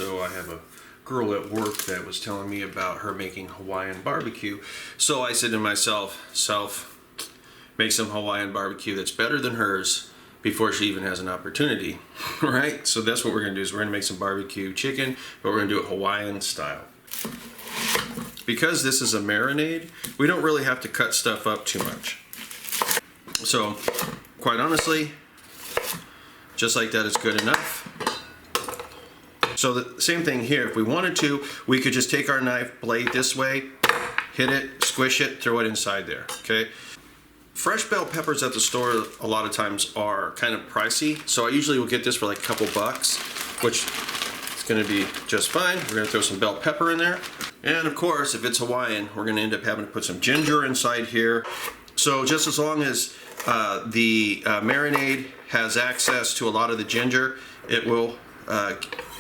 so I have a girl at work that was telling me about her making Hawaiian barbecue. So I said to myself, make some Hawaiian barbecue that's better than hers before she even has an opportunity, right? So that's what we're gonna do, is we're gonna make some barbecue chicken, but we're gonna do it Hawaiian style. Because this is a marinade, we don't really have to cut stuff up too much. So, quite honestly, just like that is good enough. So the same thing here, if we wanted to, we could just take our knife blade this way, hit it, squish it, throw it inside there, okay? Fresh bell peppers at the store a lot of times are kind of pricey, so I usually will get this for like a couple bucks, which is gonna be just fine. We're gonna throw some bell pepper in there. And of course, if it's Hawaiian, we're gonna end up having to put some ginger inside here. So just as long as the marinade has access to a lot of the ginger, it will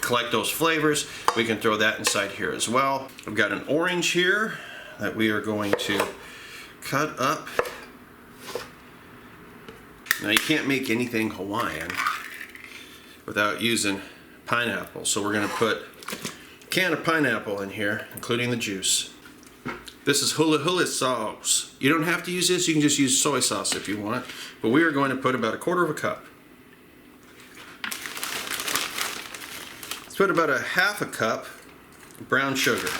collect those flavors. We can throw that inside here as well. I've got an orange here that we are going to cut up. Now you can't make anything Hawaiian without using pineapple. So we're gonna put a can of pineapple in here, including the juice. This is hula hula sauce. You don't have to use this, you can just use soy sauce if you want. But we are going to put about 1/4 cup. Let's put about 1/2 cup brown sugar.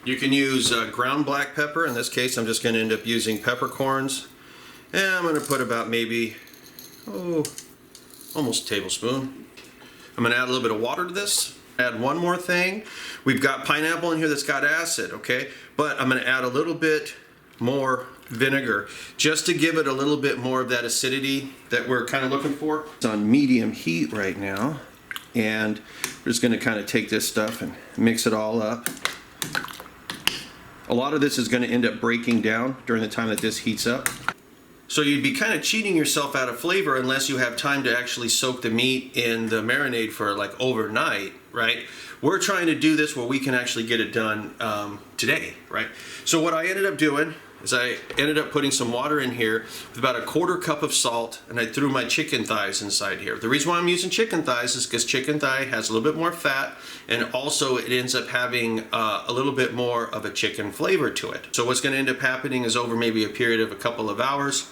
You can use ground black pepper. In this case, I'm just going to end up using peppercorns. And I'm going to put about maybe, almost a tablespoon. I'm going to add a little bit of water to this. Add one more thing. We've got pineapple in here that's got acid, okay? But I'm going to add a little bit more vinegar just to give it a little bit more of that acidity that we're kind of looking for. It's on medium heat right now. And we're just going to kind of take this stuff and mix it all up. A lot of this is going to end up breaking down during the time that this heats up. So you'd be kind of cheating yourself out of flavor unless you have time to actually soak the meat in the marinade for like overnight, right? We're trying to do this where we can actually get it done today, right? So what I ended up doing is I ended up putting some water in here with about 1/4 cup of salt, and I threw my chicken thighs inside here. The reason why I'm using chicken thighs is because chicken thigh has a little bit more fat, and also it ends up having a little bit more of a chicken flavor to it. So what's going to end up happening is over maybe a period of a couple of hours,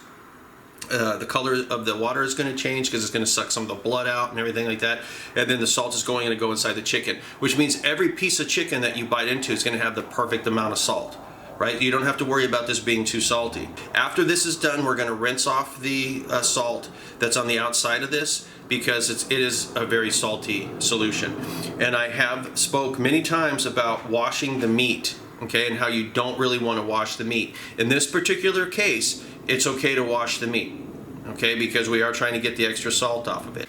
the color of the water is going to change because it's going to suck some of the blood out and everything like that. And then the salt is going to go inside the chicken, which means every piece of chicken that you bite into is going to have the perfect amount of salt, right? You don't have to worry about this being too salty. After this is done, we're going to rinse off the salt that's on the outside of this because it is a very salty solution. And I have spoke many times about washing the meat, okay, and how you don't really want to wash the meat. In this particular case, it's okay to wash the meat, okay, because we are trying to get the extra salt off of it.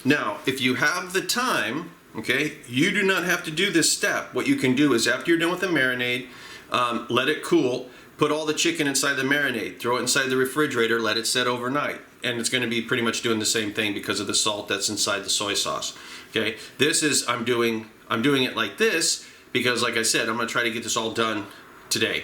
Now, if you have the time, okay, you do not have to do this step. What you can do is after you're done with the marinade, let it cool, put all the chicken inside the marinade, throw it inside the refrigerator, let it set overnight. And it's going to be pretty much doing the same thing because of the salt that's inside the soy sauce. Okay, this is, I'm doing it like this because, like I said, I'm going to try to get this all done today.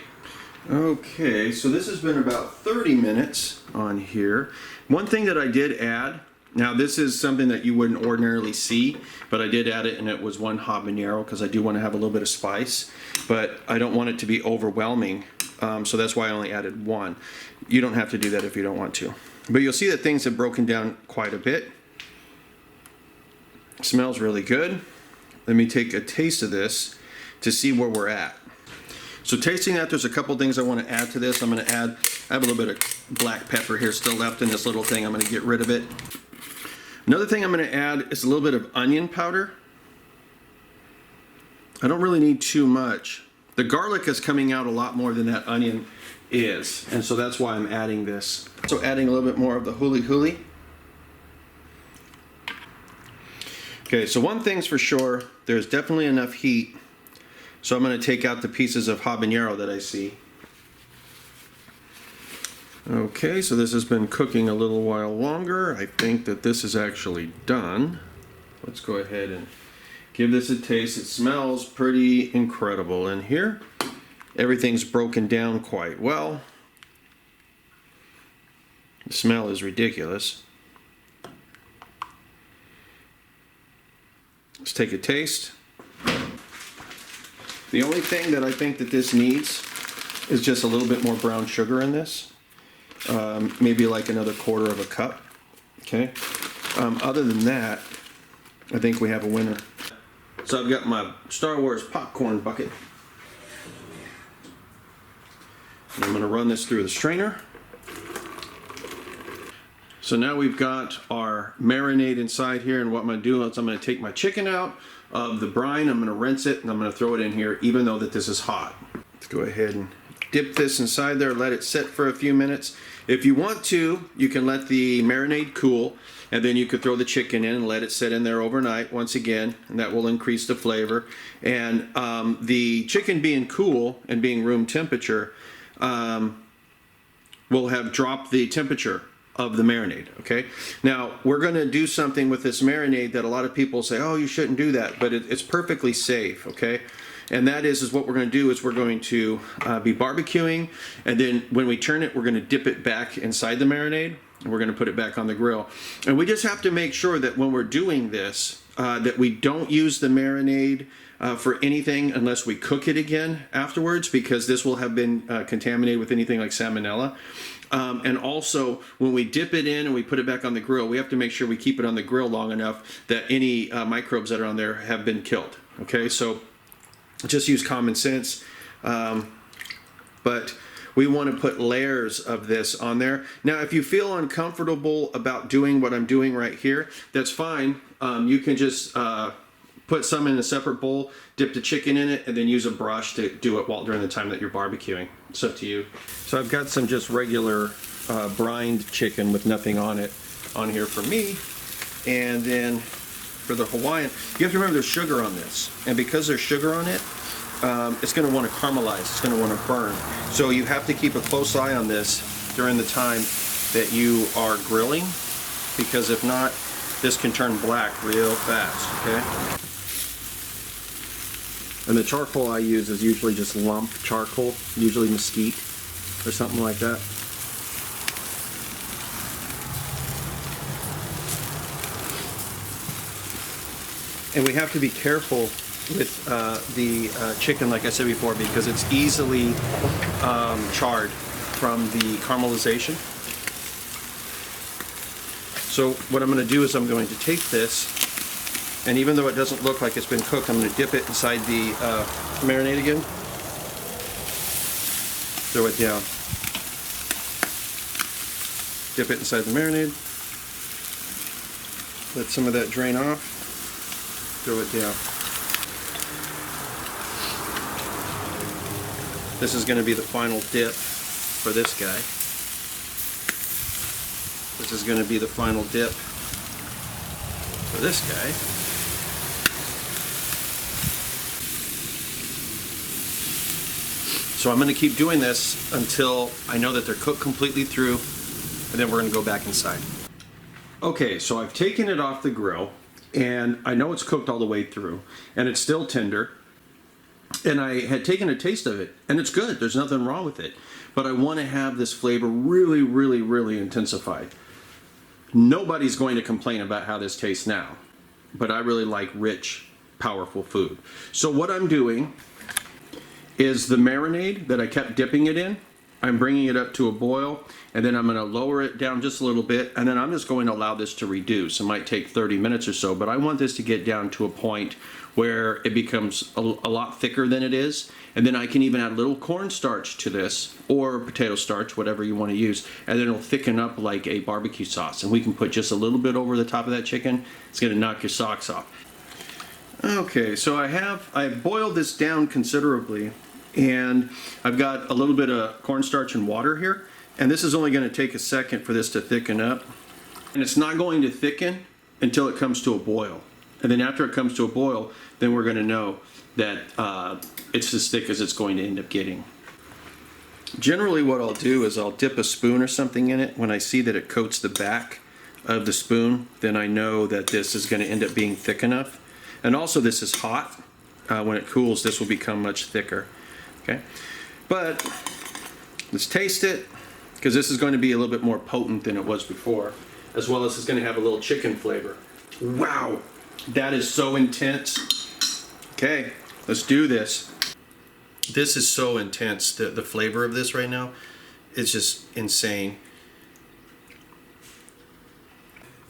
Okay, so this has been about 30 minutes on here. One thing that I did add, now this is something that you wouldn't ordinarily see, but I did add it, and it was 1 habanero because I do want to have a little bit of spice, but I don't want it to be overwhelming, so that's why I only added 1. You don't have to do that if you don't want to. But you'll see that things have broken down quite a bit. It smells really good. Let me take a taste of this to see where we're at. So tasting that, there's a couple things I want to add to this. I have a little bit of black pepper here still left in this little thing. I'm going to get rid of it. Another thing I'm going to add is a little bit of onion powder. I don't really need too much. The garlic is coming out a lot more than that onion is, and so that's why I'm adding this. So adding a little bit more of the huli huli. Okay, so one thing's for sure, there's definitely enough heat. So I'm going to take out the pieces of habanero that I see. Okay, so this has been cooking a little while longer. I think that this is actually done. Let's go ahead and give this a taste. It smells pretty incredible in here. Everything's broken down quite well. The smell is ridiculous. Let's take a taste. The only thing that I think that this needs is just a little bit more brown sugar in this. Maybe like another quarter of a cup. Okay. Other than that, I think we have a winner. So I've got my Star Wars popcorn bucket. And I'm going to run this through the strainer. So now we've got our marinade inside here, and what I'm going to do is I'm going to take my chicken out of the brine, I'm going to rinse it, and I'm going to throw it in here even though that this is hot. Let's go ahead and dip this inside there, let it sit for a few minutes. If you want to, you can let the marinade cool, and then you could throw the chicken in and let it sit in there overnight once again, and that will increase the flavor. And the chicken being cool and being room temperature will have dropped the temperature of the marinade. Okay, now we're going to do something with this marinade that a lot of people say, oh, you shouldn't do that, but it's perfectly safe. Okay, and that is what we're going to do is we're going to be barbecuing, and then when we turn it, we're going to dip it back inside the marinade, and we're going to put it back on the grill. And we just have to make sure that when we're doing this that we don't use the marinade for anything unless we cook it again afterwards, because this will have been contaminated with anything like salmonella. And also, when we dip it in and we put it back on the grill, we have to make sure we keep it on the grill long enough that any microbes that are on there have been killed. Okay, so just use common sense. But we want to put layers of this on there. Now, if you feel uncomfortable about doing what I'm doing right here, that's fine. You can just put some in a separate bowl, dip the chicken in it, and then use a brush to do it during the time that you're barbecuing. It's up to you. So I've got some just regular brined chicken with nothing on it on here for me. And then for the Hawaiian, you have to remember there's sugar on this. And because there's sugar on it, it's going to want to caramelize. It's going to want to burn. So you have to keep a close eye on this during the time that you are grilling, because if not, this can turn black real fast. Okay. And the charcoal I use is usually just lump charcoal, usually mesquite or something like that. And we have to be careful with the chicken, like I said before, because it's easily charred from the caramelization. So what I'm going to do is I'm going to take this, and even though it doesn't look like it's been cooked, I'm going to dip it inside the marinade again. Throw it down. Dip it inside the marinade. Let some of that drain off. Throw it down. This is going to be the final dip for this guy. This is going to be the final dip for this guy. So I'm going to keep doing this until I know that they're cooked completely through, and then we're going to go back inside. Okay, so I've taken it off the grill, and I know it's cooked all the way through, and it's still tender. And I had taken a taste of it, and it's good. There's nothing wrong with it. But I want to have this flavor really, really, really intensified. Nobody's going to complain about how this tastes now, but I really like rich, powerful food. So what I'm doing is the marinade that I kept dipping it in, I'm bringing it up to a boil, and then I'm going to lower it down just a little bit, and then I'm just going to allow this to reduce. It might take 30 minutes or so, but I want this to get down to a point where it becomes a lot thicker than it is, and then I can even add a little cornstarch to this, or potato starch, whatever you want to use, and then it'll thicken up like a barbecue sauce, and we can put just a little bit over the top of that chicken. It's going to knock your socks off. Okay, so I've boiled this down considerably, and I've got a little bit of cornstarch and water here, and this is only going to take a second for this to thicken up, and it's not going to thicken until it comes to a boil. And then after it comes to a boil, then we're going to know that it's as thick as it's going to end up getting. Generally what I'll do is I'll dip a spoon or something in it. When I see that it coats the back of the spoon, then I know that this is going to end up being thick enough. And also this is hot. When it cools, this will become much thicker. Okay, but let's taste it, because this is going to be a little bit more potent than it was before, as well as it's going to have a little chicken flavor. Wow, That is so intense. Okay, let's do this. This is so intense. The flavor of this right now is just insane.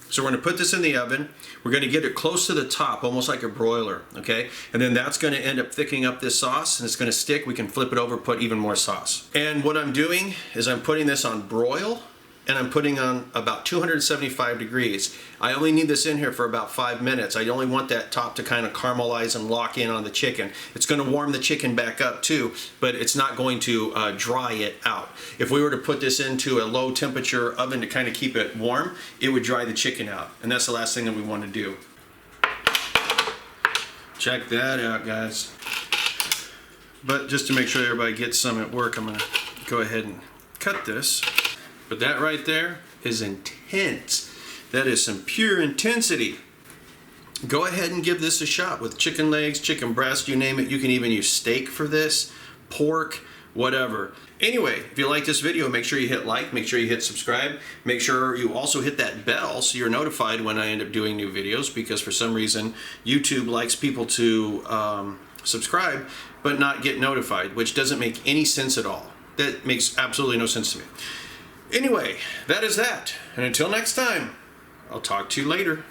So we're going to put this in the oven. We're going to get it close to the top, almost like a broiler, okay? And then that's going to end up thickening up this sauce, and it's going to stick. We can flip it over, put even more sauce. And what I'm doing is I'm putting this on broil, and I'm putting on about 275 degrees. I only need this in here for about 5 minutes. I only want that top to kind of caramelize and lock in on the chicken. It's going to warm the chicken back up too, but it's not going to dry it out. If we were to put this into a low temperature oven to kind of keep it warm, it would dry the chicken out. And that's the last thing that we want to do. Check that out, guys. But just to make sure everybody gets some at work, I'm going to go ahead and cut this. But that right there is intense. That is some pure intensity. Go ahead and give this a shot with chicken legs, chicken breast, you name it. You can even use steak for this, pork, whatever. Anyway, if you like this video, make sure you hit like, make sure you hit subscribe, make sure you also hit that bell so you're notified when I end up doing new videos, because for some reason YouTube likes people to subscribe but not get notified, which doesn't make any sense at all. That makes absolutely no sense to me. Anyway, that is that. And until next time, I'll talk to you later.